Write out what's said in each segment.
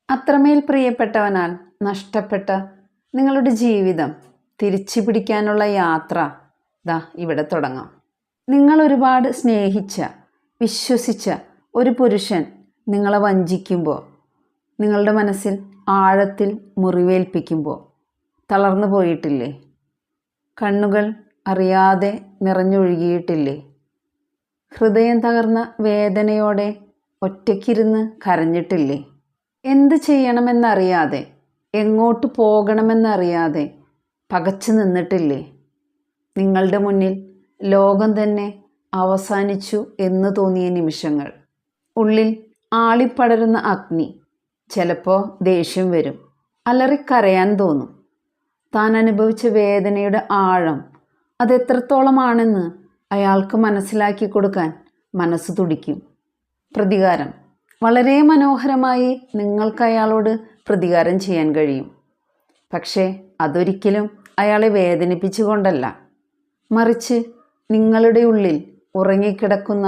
അത്രമേൽ പ്രിയപ്പെട്ടവനാൽ നഷ്ടപ്പെട്ട നിങ്ങളുടെ ജീവിതം തിരിച്ചു പിടിക്കാനുള്ള യാത്ര ദാ ഇവിടെ തുടങ്ങാം. നിങ്ങൾ ഒരുപാട് സ്നേഹിച്ച, വിശ്വസിച്ച ഒരു പുരുഷൻ നിങ്ങളെ വഞ്ചിക്കുമ്പോൾ, നിങ്ങളുടെ മനസ്സിൽ ആഴത്തിൽ മുറിവേൽപ്പിക്കുമ്പോൾ തളർന്നു പോയിട്ടില്ലേ? കണ്ണുകൾ അറിയാതെ നിറഞ്ഞൊഴുകിയിട്ടില്ലേ? ഹൃദയം തകർന്ന വേദനയോടെ ഒറ്റയ്ക്കിരുന്ന് കരഞ്ഞിട്ടില്ലേ? എന്ത് ചെയ്യണമെന്നറിയാതെ, എങ്ങോട്ട് പോകണമെന്നറിയാതെ പകച്ചു നിന്നിട്ടില്ലേ? നിങ്ങളുടെ മുന്നിൽ ലോകം തന്നെ അവസാനിച്ചു എന്ന് തോന്നിയ നിമിഷങ്ങൾ. ഉള്ളിൽ ആളിപ്പടരുന്ന അഗ്നി. ചിലപ്പോൾ ദേഷ്യം വരും, അലറിക്കരയാൻ തോന്നും. താൻ അനുഭവിച്ച വേദനയുടെ ആഴം അതെത്രത്തോളമാണെന്ന് അയാൾക്ക് മനസ്സിലാക്കി കൊടുക്കാൻ മനസ്സ് തുടിക്കും. പ്രതികാരം. വളരെ മനോഹരമായി നിങ്ങൾക്ക് അയാളോട് പ്രതികാരം ചെയ്യാൻ കഴിയും. പക്ഷേ അതൊരിക്കലും അയാളെ വേദനിപ്പിച്ചുകൊണ്ടല്ല, മറിച്ച് നിങ്ങളുടെ ഉള്ളിൽ ഉറങ്ങിക്കിടക്കുന്ന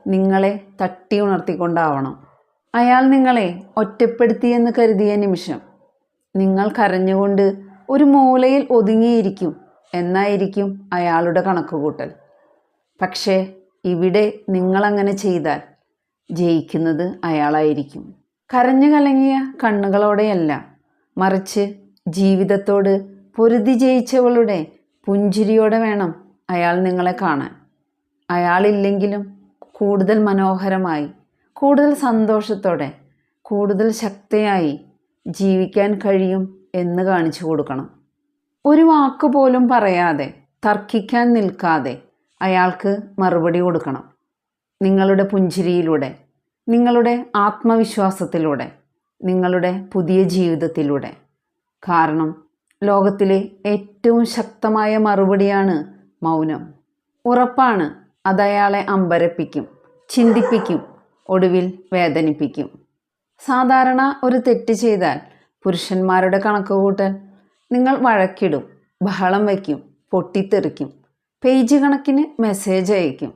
നിങ്ങളെ തട്ടി ഉണർത്തിക്കൊണ്ടാവണം. അയാൾ നിങ്ങളെ ഒറ്റപ്പെടുത്തിയെന്ന് കരുതിയ നിമിഷം നിങ്ങൾ കരഞ്ഞുകൊണ്ട് ഒരു മൂലയിൽ ഒതുങ്ങിയിരിക്കും എന്നായിരിക്കും അയാളുടെ കണക്കുകൂട്ടൽ. പക്ഷേ ഇവിടെ നിങ്ങളങ്ങനെ ചെയ്താൽ ജയിക്കുന്നത് അയാളായിരിക്കും. കരഞ്ഞു കലങ്ങിയ കണ്ണുകളോടെയല്ല, മറിച്ച് ജീവിതത്തോട് പൊരുതി ജയിച്ചവളുടെ പുഞ്ചിരിയോടെ വേണം അയാൾ നിങ്ങളെ കാണാൻ. അയാളില്ലെങ്കിലും കൂടുതൽ മനോഹരമായി, കൂടുതൽ സന്തോഷത്തോടെ, കൂടുതൽ ശക്തിയായി ജീവിക്കാൻ കഴിയും എന്ന് കാണിച്ചു കൊടുക്കണം. ഒരു വാക്കുപോലും പറയാതെ, തർക്കിക്കാൻ നിൽക്കാതെ അയാൾക്ക് മറുപടി കൊടുക്കണം. നിങ്ങളുടെ പുഞ്ചിരിയിലൂടെ, നിങ്ങളുടെ ആത്മവിശ്വാസത്തിലൂടെ, നിങ്ങളുടെ പുതിയ ജീവിതത്തിലൂടെ. കാരണം ലോകത്തിലെ ഏറ്റവും ശക്തമായ മറുപടിയാണ് മൗനം. ഉറപ്പാണ്, അതയാളെ അമ്പരപ്പിക്കും, ചിന്തിപ്പിക്കും, ഒടുവിൽ വേദനിപ്പിക്കും. സാധാരണ ഒരു തെറ്റ് ചെയ്താൽ പുരുഷന്മാരുടെ കണക്കുകൂട്ടൽ നിങ്ങൾ വഴക്കിടും, ബഹളം വയ്ക്കും, പൊട്ടിത്തെറിക്കും, പേജ് കണക്കിന് മെസ്സേജ് അയക്കും,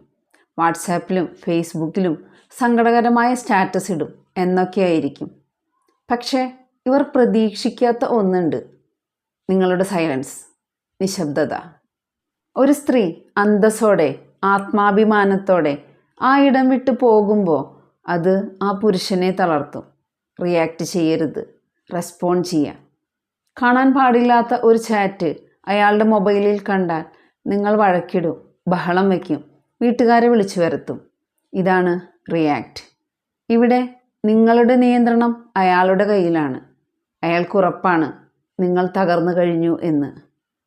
വാട്സാപ്പിലും ഫേസ്ബുക്കിലും സങ്കടകരമായ സ്റ്റാറ്റസ് ഇടും എന്നൊക്കെയായിരിക്കും. പക്ഷേ ഇവർ പ്രതീക്ഷിക്കാത്ത ഒന്നുണ്ട്: നിങ്ങളുടെ സൈലൻസ്, നിശബ്ദത. ഒരു സ്ത്രീ അന്തസ്സോടെ, ആത്മാഭിമാനത്തോടെ ആ ഇടം വിട്ടു പോകുമ്പോൾ അത് ആ പുരുഷനെ തളർത്തും. റിയാക്ട് ചെയ്യരുത്, റെസ്പോണ്ട് ചെയ്യാം. കാണാൻ പാടില്ലാത്ത ഒരു ചാറ്റ് അയാളുടെ മൊബൈലിൽ കണ്ടാൽ നിങ്ങൾ വഴക്കിടും, ബഹളം വയ്ക്കും, വീട്ടുകാരെ വിളിച്ചു വരുത്തും. ഇതാണ് റിയാക്ട്. ഇവിടെ നിങ്ങളുടെ നിയന്ത്രണം അയാളുടെ കയ്യിലാണ്. അയാൾക്കുറപ്പാണ് നിങ്ങൾ തകർന്നു കഴിഞ്ഞു എന്ന്.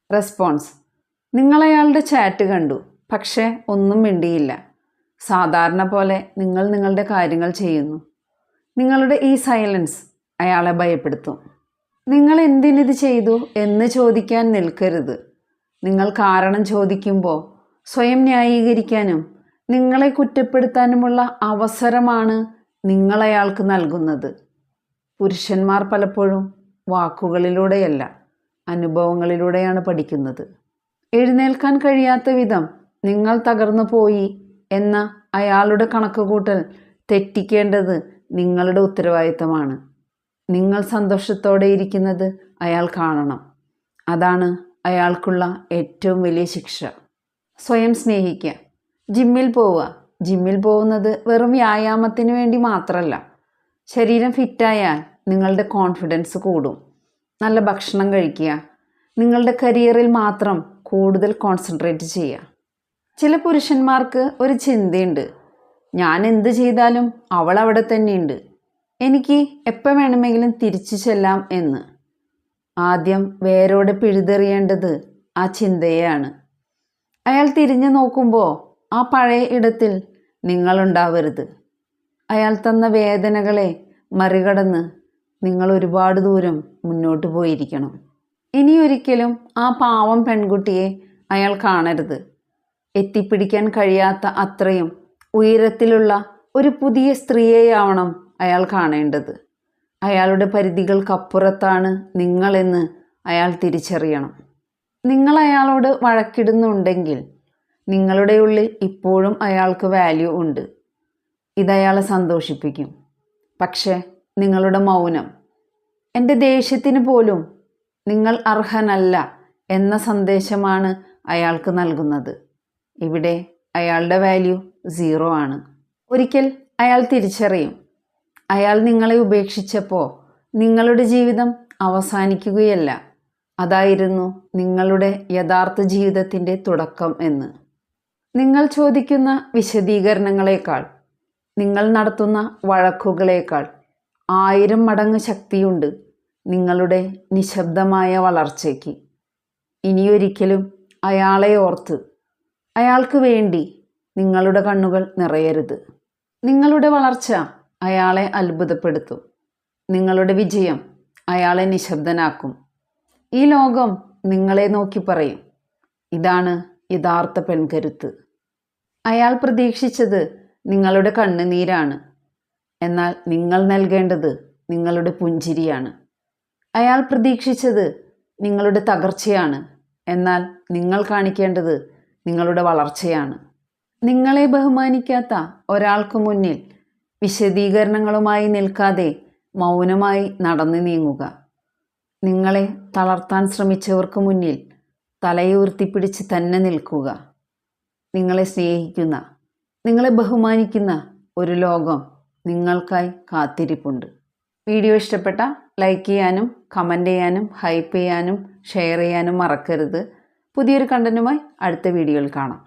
റെസ്പോൺസ്. നിങ്ങൾ അയാളുടെ ചാറ്റ് കണ്ടു, പക്ഷേ ഒന്നും മിണ്ടിയില്ല. സാധാരണ പോലെ നിങ്ങൾ നിങ്ങളുടെ കാര്യങ്ങൾ ചെയ്യുന്നു. നിങ്ങളുടെ ഈ സൈലൻസ് അയാളെ ഭയപ്പെടുത്തും. നിങ്ങൾ എന്തിനിത് ചെയ്തു എന്ന് ചോദിക്കാൻ നിൽക്കരുത്. നിങ്ങൾ കാരണം ചോദിക്കുമ്പോൾ സ്വയം ന്യായീകരിക്കാനും നിങ്ങളെ കുറ്റപ്പെടുത്താനുമുള്ള അവസരമാണ് നിങ്ങൾ അയാൾക്ക് നൽകുന്നത്. പുരുഷന്മാർ പലപ്പോഴും വാക്കുകളിലൂടെയല്ല, അനുഭവങ്ങളിലൂടെയാണ് പഠിക്കുന്നത്. എഴുന്നേൽക്കാൻ കഴിയാത്ത വിധം നിങ്ങൾ തകർന്നു പോയി എന്ന അയാളുടെ കണക്കുകൂട്ടൽ തെറ്റിക്കേണ്ടത് നിങ്ങളുടെ ഉത്തരവാദിത്തമാണ്. നിങ്ങൾ സന്തോഷത്തോടെ ഇരിക്കുന്നത് അയാൾ കാണണം. അതാണ് അയാൾക്കുള്ള ഏറ്റവും വലിയ ശിക്ഷ. സ്വയം സ്നേഹിക്കുക. ജിമ്മിൽ പോവുക. ജിമ്മിൽ പോകുന്നത് വെറും വ്യായാമത്തിന് വേണ്ടി മാത്രമല്ല. ശരീരം ഫിറ്റായാൽ നിങ്ങളുടെ കോൺഫിഡൻസ് കൂടും. നല്ല ഭക്ഷണം കഴിക്കുക. നിങ്ങളുടെ കരിയറിൽ മാത്രം കൂടുതൽ കോൺസെൻട്രേറ്റ് ചെയ്യുക. ചില പുരുഷന്മാർക്ക് ഒരു ചിന്തയുണ്ട്: ഞാൻ എന്ത് ചെയ്താലും അവൾ അവിടെ തന്നെയുണ്ട്, എനിക്ക് എപ്പോൾ വേണമെങ്കിലും തിരിച്ചു ചെല്ലാം എന്ന്. ആദ്യം വേരോടെ പിഴുതെറിയേണ്ടത് ആ ചിന്തയെയാണ്. അയാൾ തിരിഞ്ഞു നോക്കുമ്പോൾ ആ പഴയ ഇടത്തിൽ നിങ്ങളുണ്ടാവരുത്. അയാൾ തന്ന വേദനകളെ മറികടന്ന് നിങ്ങൾ ഒരുപാട് ദൂരം മുന്നോട്ട് പോയിരിക്കണം. ഇനിയൊരിക്കലും ആ പാവം പെൺകുട്ടിയെ അയാൾ കാണരുത്. എത്തിപ്പിടിക്കാൻ കഴിയാത്ത അത്രയും ഉയരത്തിലുള്ള ഒരു പുതിയ സ്ത്രീയെയാവണം അയാൾ കാണേണ്ടത്. അയാളുടെ പരിധികൾക്കപ്പുറത്താണ് നിങ്ങളെന്ന് അയാൾ തിരിച്ചറിയണം. നിങ്ങൾ അയാളോട് വഴക്കിടുന്നുണ്ടെങ്കിൽ നിങ്ങളുടെ ഉള്ളിൽ ഇപ്പോഴും അയാൾക്ക് വാല്യൂ ഉണ്ട്. ഇതയാളെ സന്തോഷിപ്പിക്കും. പക്ഷേ നിങ്ങളുടെ മൗനം, എൻ്റെ ദേഷ്യത്തിന് പോലും നിങ്ങൾ അർഹനല്ല എന്ന സന്ദേശമാണ് അയാൾക്ക് നൽകുന്നത്. ഇവിടെ അയാളുടെ വാല്യൂ 0 ആണ്. ഒരിക്കൽ അയാൾ തിരിച്ചറിയും, അയാൾ നിങ്ങളെ ഉപേക്ഷിച്ചപ്പോൾ നിങ്ങളുടെ ജീവിതം അവസാനിക്കുകയല്ല, അതായിരുന്നു നിങ്ങളുടെ യഥാർത്ഥ ജീവിതത്തിൻ്റെ തുടക്കം എന്ന്. നിങ്ങൾ ചോദിക്കുന്ന വിശദീകരണങ്ങളേക്കാൾ, നിങ്ങൾ നടത്തുന്ന വഴക്കുകളേക്കാൾ 1000 മടങ്ങ് ശക്തിയുണ്ട് നിങ്ങളുടെ നിശബ്ദമായ വളർച്ചയ്ക്ക്. ഇനിയൊരിക്കലും അയാളെ ഓർത്ത് അയാൾക്ക് വേണ്ടി നിങ്ങളുടെ കണ്ണുകൾ നിറയരുത്. നിങ്ങളുടെ വളർച്ച അയാളെ അത്ഭുതപ്പെടുത്തും. നിങ്ങളുടെ വിജയം അയാളെ നിശബ്ദനാക്കും. ഈ ലോകം നിങ്ങളെ നോക്കി പറയും, ഇതാണ് യഥാർത്ഥ പെൺകരുത്ത്. അയാൾ പ്രതീക്ഷിച്ചത് നിങ്ങളുടെ കണ്ണുനീരാണ്, എന്നാൽ നിങ്ങൾ നൽകേണ്ടത് നിങ്ങളുടെ പുഞ്ചിരിയാണ്. അയാൾ പ്രതീക്ഷിച്ചത് നിങ്ങളുടെ തകർച്ചയാണ്, എന്നാൽ നിങ്ങൾ കാണിക്കേണ്ടത് നിങ്ങളുടെ വളർച്ചയാണ്. നിങ്ങളെ ബഹുമാനിക്കാത്ത ഒരാൾക്ക് മുന്നിൽ വിശദീകരണങ്ങളുമായി നിൽക്കാതെ മൗനമായി നടന്നു നീങ്ങുക. നിങ്ങളെ തളർത്താൻ ശ്രമിച്ചവർക്ക് മുന്നിൽ തലയുയർത്തിപ്പിടിച്ച് തന്നെ നിൽക്കുക. നിങ്ങളെ സ്നേഹിക്കുന്ന, നിങ്ങളെ ബഹുമാനിക്കുന്ന ഒരു ലോകം നിങ്ങൾക്കായി കാത്തിരിപ്പുണ്ട്. വീഡിയോ ഇഷ്ടപ്പെട്ട ലൈക്ക് ചെയ്യാനും കമൻറ്റ് ചെയ്യാനും ഹൈപ്പ് ചെയ്യാനും ഷെയർ ചെയ്യാനും മറക്കരുത്. പുതിയൊരു കണ്ടൻറ്റുമായി അടുത്ത വീഡിയോയിൽ കാണാം.